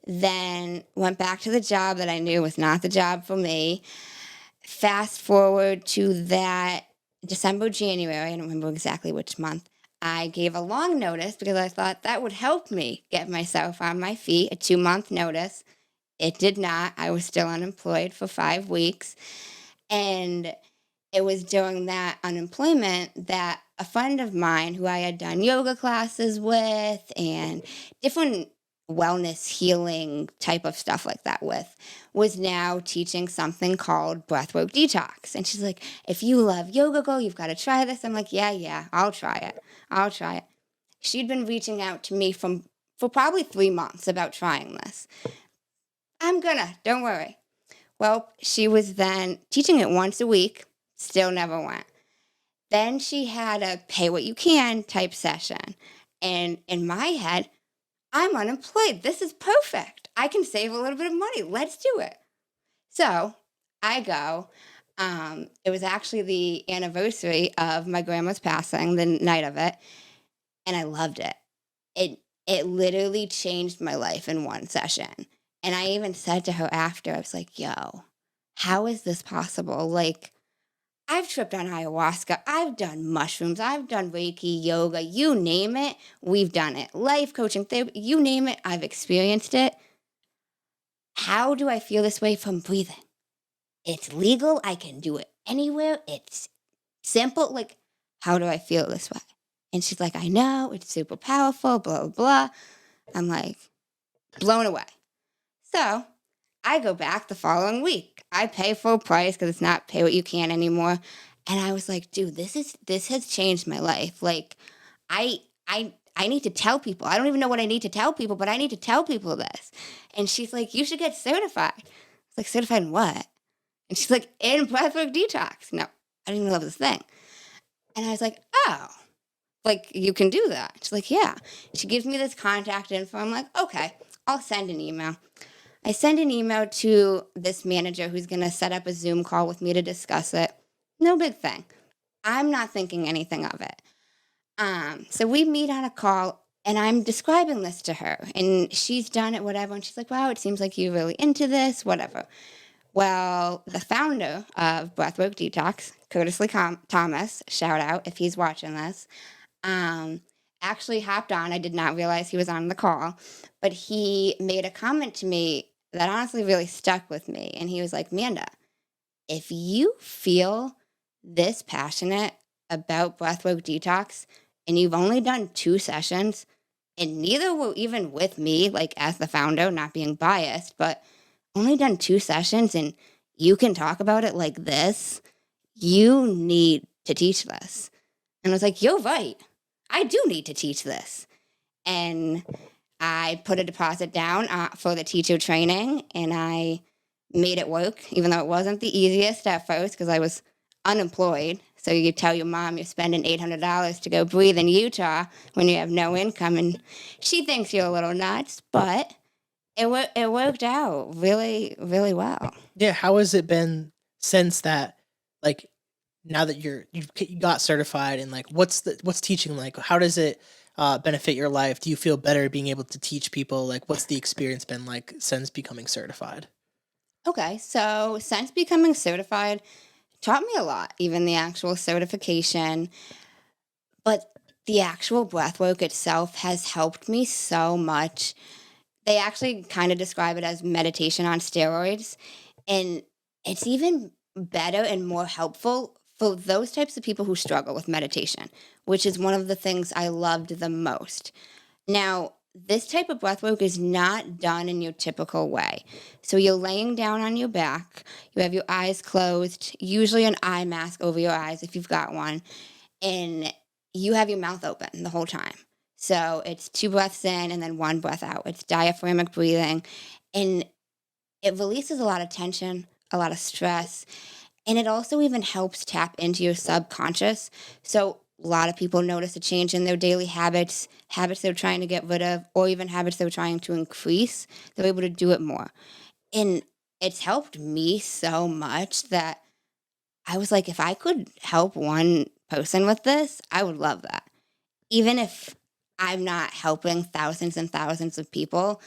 Then went back to the job that I knew was not the job for me. Fast forward to that December, January, I don't remember exactly which month. I gave a long notice because I thought that would help me get myself on my feet, a 2-month notice. It did not. I was still unemployed for 5 weeks. And it was during that unemployment that a friend of mine who I had done yoga classes with and different wellness healing type of stuff like that with was now teaching something called breathwork detox. And she's like, if you love yoga girl, you've got to try this. I'm like, yeah, I'll try it. She'd been reaching out to me for probably 3 months about trying this. Don't worry. Well, she was then teaching it once a week, still never went. Then she had a pay what you can type session. And in my head, I'm unemployed. This is perfect. I can save a little bit of money. Let's do it. So I go. It was actually the anniversary of my grandma's passing, the night of it, and I loved it. It literally changed my life in one session. And I even said to her after, I was like, "Yo, how is this possible? Like, I've tripped on ayahuasca, I've done mushrooms, I've done Reiki, yoga, you name it, we've done it. Life coaching, therapy, you name it, I've experienced it. How do I feel this way from breathing? It's legal, I can do it anywhere, it's simple. Like, how do I feel this way?" And she's like, "I know, it's super powerful, blah, blah, blah." I'm like, blown away. So I go back the following week. I pay full price because it's not pay what you can anymore. And I was like, dude, this has changed my life. Like, I need to tell people. I don't even know what I need to tell people, but I need to tell people this. And she's like, "You should get certified." I was like, "Certified in what?" And she's like, "In breathwork detox." No, I didn't even know this thing. And I was like, "Oh, like you can do that." She's like, "Yeah." She gives me this contact info. I'm like, "Okay, I'll send an email." I send an email to this manager who's going to set up a Zoom call with me to discuss it. No big thing. I'm not thinking anything of it. So we meet on a call and I'm describing this to her and she's done it, whatever. And she's like, "Wow, it seems like you're really into this, whatever." Well, the founder of Breathwork Detox, Curtis Lee Thomas, shout out if he's watching this, um, actually hopped on. I did not realize he was on the call, but he made a comment to me that honestly really stuck with me. And he was like, "Manda, if you feel this passionate about breathwork detox and you've only done 2 sessions, and neither were even with me, like as the founder, not being biased, but only done 2 sessions and you can talk about it like this, you need to teach this." And I was like, "You're right. I do need to teach this." And I put a deposit down for the teacher training and I made it work, even though it wasn't the easiest at first because I was unemployed. So you tell your mom you're spending $800 to go breathe in Utah when you have no income, and she thinks you're a little nuts, but it worked out really, really well. Yeah, how has it been since that? Like, now that you got certified, and like, what's teaching like? How does it benefit your life? Do you feel better being able to teach people? Like, what's the experience been like since becoming certified? Okay, so since becoming certified, taught me a lot, even the actual certification. But the actual breath work itself has helped me so much. They actually kind of describe it as meditation on steroids. And it's even better and more helpful for those types of people who struggle with meditation, which is one of the things I loved the most. Now, this type of breath work is not done in your typical way. So you're laying down on your back, you have your eyes closed, usually an eye mask over your eyes if you've got one, and you have your mouth open the whole time. So it's 2 breaths in and then 1 breath out. It's diaphragmatic breathing. And it releases a lot of tension, a lot of stress, and it also even helps tap into your subconscious. So a lot of people notice a change in their daily habits, habits they're trying to get rid of, or even habits they're trying to increase. They're able to do it more. And it's helped me so much that I was like, if I could help one person with this, I would love that. Even if I'm not helping thousands and thousands of people,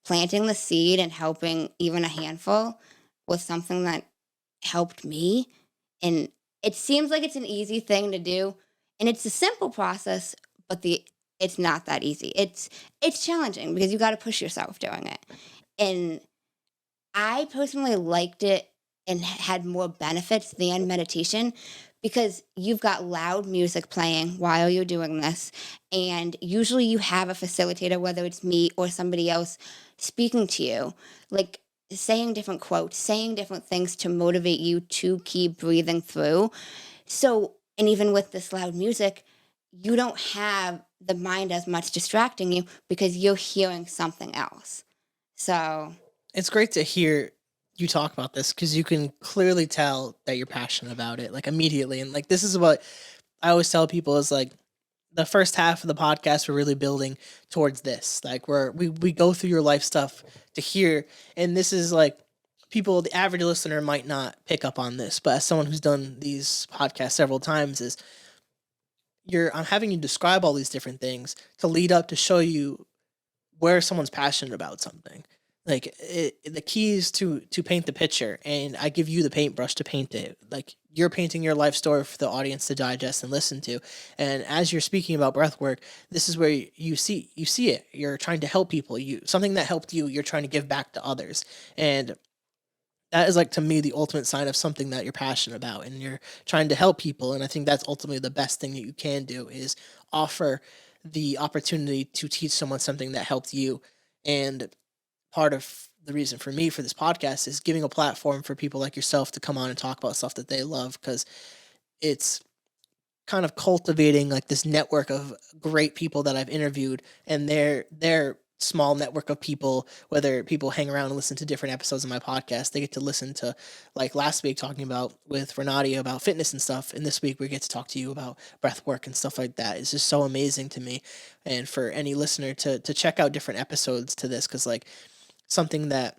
planting the seed and helping even a handful was something that helped me. And it seems like it's an easy thing to do. And it's a simple process, but it's not that easy. It's challenging because you got to push yourself doing it. And I personally liked it and had more benefits than meditation because you've got loud music playing while you're doing this. And usually you have a facilitator, whether it's me or somebody else, speaking to you, like saying different quotes, saying different things to motivate you to keep breathing through. So, and even with this loud music, you don't have the mind as much distracting you because you're hearing something else. So, It's great to hear you talk about this because you can clearly tell that you're passionate about it, like immediately. And like, this is what I always tell people is like, the first half of the podcast, we're really building towards this. Like, we go through your life stuff to hear, and this is like people, the average listener might not pick up on this, but as someone who's done these podcasts several times, is I'm having you describe all these different things to lead up to show you where someone's passionate about something. Like the key is to paint the picture, and I give you the paintbrush to paint it. Like you're painting your life story for the audience to digest and listen to. And as you're speaking about breath work, this is where you see it. You're trying to help people. Something that helped you, you're trying to give back to others. And that is, like, to me, the ultimate sign of something that you're passionate about and you're trying to help people. And I think that's ultimately the best thing that you can do, is offer the opportunity to teach someone something that helped you. And part of the reason for me for this podcast is giving a platform for people like yourself to come on and talk about stuff that they love, because it's kind of cultivating like this network of great people that I've interviewed, and their small network of people, whether people hang around and listen to different episodes of my podcast, they get to listen to, like last week talking about with Renati about fitness and stuff, and this week we get to talk to you about breath work and stuff like that. It's just so amazing to me, and for any listener to check out different episodes to this, because like something that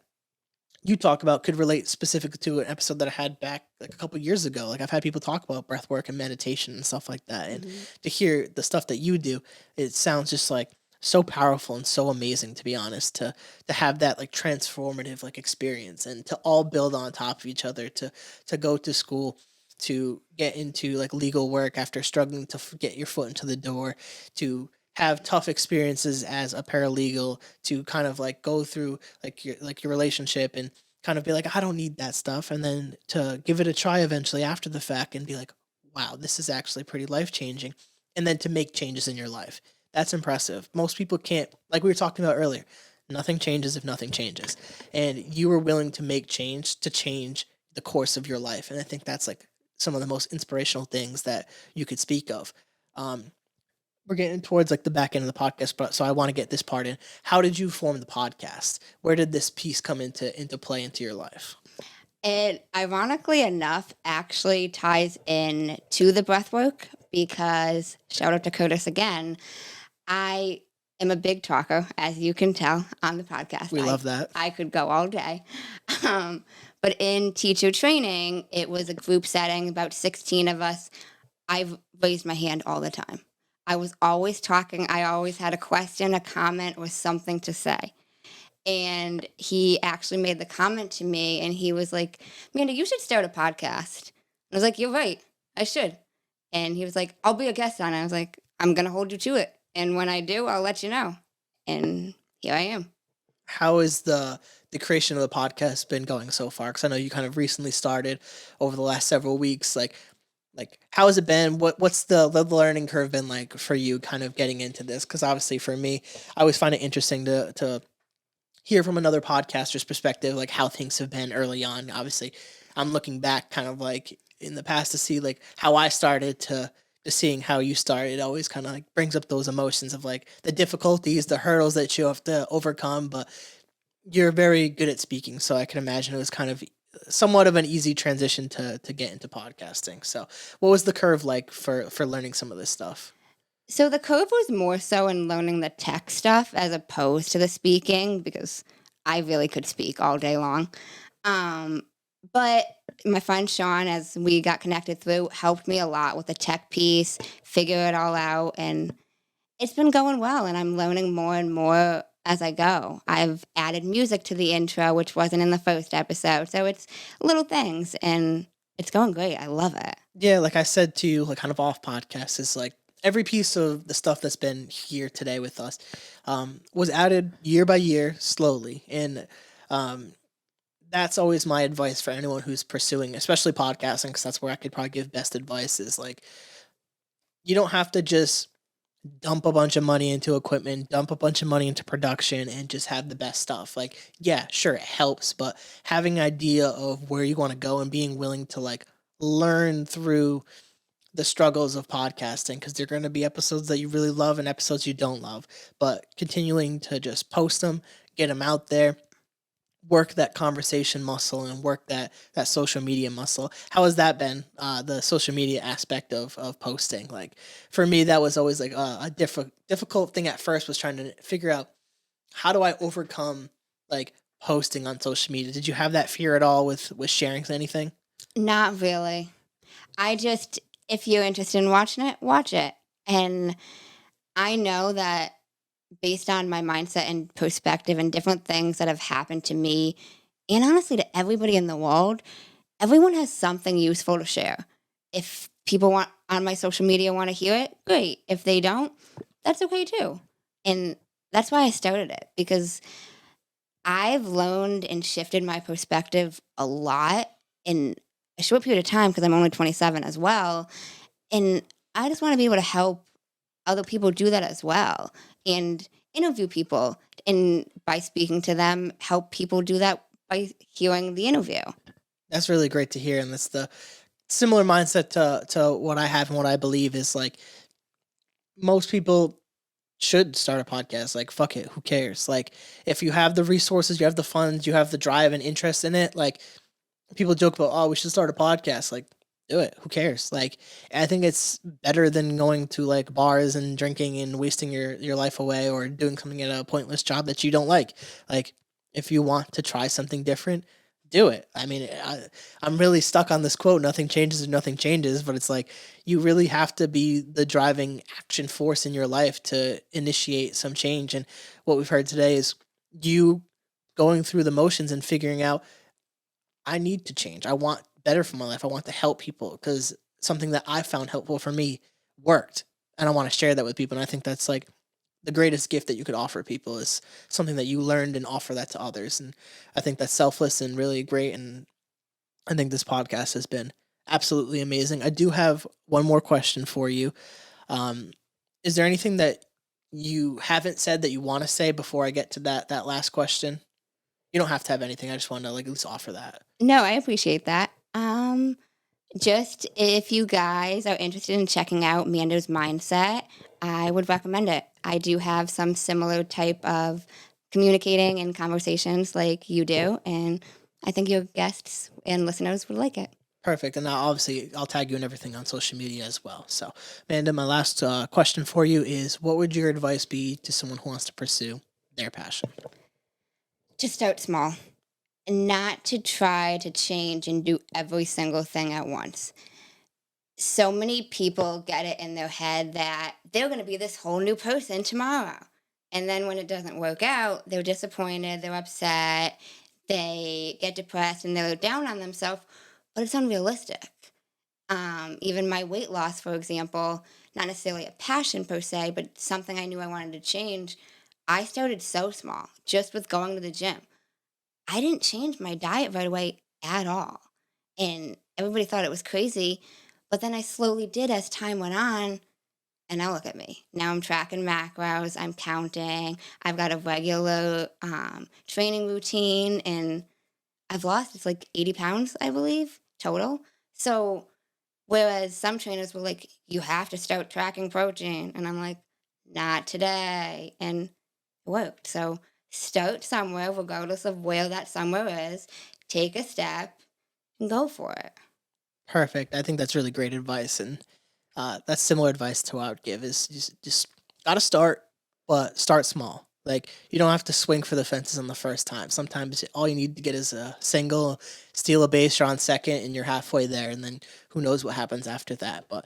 you talk about could relate specifically to an episode that I had back like a couple years ago. Like I've had people talk about breath work and meditation and stuff like that. And Mhm. to hear the stuff that you do, it sounds just like so powerful and so amazing, to be honest, to have that like transformative like experience, and to all build on top of each other, to go to school, to get into like legal work after struggling to get your foot into the door, to have tough experiences as a paralegal, to kind of like go through like your relationship and kind of be like, I don't need that stuff, and then to give it a try eventually after the fact and be like, wow, this is actually pretty life changing, and then to make changes in your life. That's impressive. Most people can't, like we were talking about earlier, nothing changes if nothing changes, and you were willing to make change to change the course of your life, and I think that's like some of the most inspirational things that you could speak of. um we're getting towards like the back end of the podcast, but so I want to get this part in. How did you form the podcast? Where did this piece come into play into your life? It, ironically enough, actually ties in to the breath work because, shout out to Curtis again, I am a big talker, as you can tell on the podcast. We love that. I could go all day. Um, but in teacher training, it was a group setting, about 16 of us. I've raised my hand all the time. I was always talking. I always had a question, a comment, or something to say. And he actually made the comment to me, and he was like, Amanda, you should start a podcast. I was like, you're right, I should. And he was like, I'll be a guest on it. I was like, I'm going to hold you to it. And when I do, I'll let you know. And here I am. How is the creation of the podcast been going so far? Because I know you kind of recently started over the last several weeks. Like how has it been? What's the learning curve been like for you, kind of getting into this? Because obviously for me, I always find it interesting to hear from another podcaster's perspective, like how things have been early on. Obviously, I'm looking back kind of like in the past to see like how I started to seeing how you started. It always kind of like brings up those emotions of like the difficulties, the hurdles that you have to overcome. But you're very good at speaking, so I can imagine it was kind of somewhat of an easy transition to get into podcasting. So, what was the curve like for learning some of this stuff? So the curve was more so in learning the tech stuff as opposed to the speaking because I really could speak all day long. Um, but my friend Sean, as we got connected through, helped me a lot with the tech piece, figure it all out, and it's been going well. And I'm learning more and more as I go. I've added music to the intro, which wasn't in the first episode, so it's little things, and it's going great. I love it. Yeah, like I said to you, like kind of off podcast, is like every piece of the stuff that's been here today with us was added year by year, slowly, and um, that's always my advice for anyone who's pursuing, especially podcasting, because that's where I could probably give best advice. Is like you don't have to just dump a bunch of money into equipment, dump a bunch of money into production, and just have the best stuff. Like, yeah, sure, it helps, but having an idea of where you want to go and being willing to like learn through the struggles of podcasting, because there are going to be episodes that you really love and episodes you don't love, but continuing to just post them, get them out there, work that conversation muscle and work that social media muscle. How has that been? The social media aspect of posting. Like for me, that was always like a difficult thing at first, was trying to figure out how do I overcome like posting on social media? Did you have that fear at all with sharing anything? Not really. I just, if you're interested in watching it, watch it. And I know that based on my mindset and perspective and different things that have happened to me, and honestly to everybody in the world, everyone has something useful to share. If people want on my social media want to hear it, great. If they don't, that's okay too. And that's why I started it, because I've learned and shifted my perspective a lot in a short period of time, because I'm only 27 as well. And I just want to be able to help other people do that as well, and interview people, and by speaking to them, help people do that by hearing the interview. That's really great to hear. And that's the similar mindset to what I have and what I believe is like most people should start a podcast. Like, fuck it, who cares? Like, if you have the resources, you have the funds, you have the drive and interest in it, like, people joke about, oh, we should start a podcast. Like, do it. Who cares? Like, I think it's better than going to like bars and drinking and wasting your life away or doing something at a pointless job that you don't like. Like, if you want to try something different, do it. I mean, I'm really stuck on this quote, nothing changes or nothing changes, but it's like you really have to be the driving action force in your life to initiate some change. And what we've heard today is you going through the motions and figuring out, I need to change. I want better for my life. I want to help people because something that I found helpful for me worked. And I want to share that with people. And I think that's like the greatest gift that you could offer people is something that you learned and offer that to others. And I think that's selfless and really great. And I think this podcast has been absolutely amazing. I do have one more question for you. Um, is there anything that you haven't said that you want to say before I get to that last question? You don't have to have anything. I just want to like at least offer that. No, I appreciate that. Just if you guys are interested in checking out Mando's mindset, I would recommend it. I do have some similar type of communicating and conversations like you do, and I think your guests and listeners would like it. Perfect. And now, obviously, I'll tag you and everything on social media as well. So, Amanda, my last question for you is what would your advice be to someone who wants to pursue their passion? Just start small, and not to try to change and do every single thing at once. So many people get it in their head that they're going to be this whole new person tomorrow. And then when it doesn't work out, they're disappointed, they're upset, they get depressed, and they're down on themselves, but it's unrealistic. Even my weight loss, for example, not necessarily a passion per se, but something I knew I wanted to change. I started so small, just with going to the gym. I didn't change my diet right away at all. And everybody thought it was crazy. But then I slowly did as time went on. And now look at me. Now I'm tracking macros, I'm counting, I've got a regular training routine, and I've lost, it's like 80 pounds, I believe, total. So, whereas some trainers were like, you have to start tracking protein. And I'm like, not today. And it worked. So, start somewhere, regardless of where that somewhere is, take a step and go for it. Perfect. I think that's really great advice. And that's similar advice to what I would give is just got to start, but start small. Like you don't have to swing for the fences on the first time. Sometimes all you need to get is a single, steal a base, you're on second, and you're halfway there. And then who knows what happens after that. But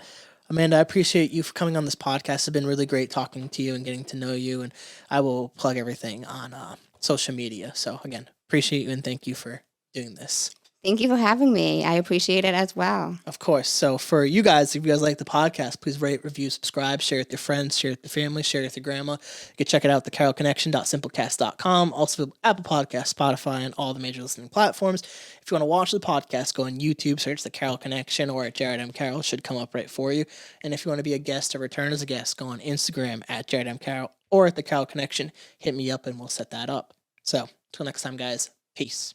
Amanda, I appreciate you for coming on this podcast. It's been really great talking to you and getting to know you. And I will plug everything on social media. So again, appreciate you and thank you for doing this. Thank you for having me. I appreciate it as well. Of course. So for you guys, if you guys like the podcast, please rate, review, subscribe, share it with your friends, share it with your family, share it with your grandma. You can check it out at thecarrollconnection.simplecast.com. Also Apple Podcasts, Spotify, and all the major listening platforms. If you want to watch the podcast, go on YouTube, search The Carroll Connection or at Jared M. Carroll. It should come up right for you. And if you want to be a guest or return as a guest, go on Instagram at Jared M. Carroll or at The Carroll Connection. Hit me up and we'll set that up. So until next time, guys, peace.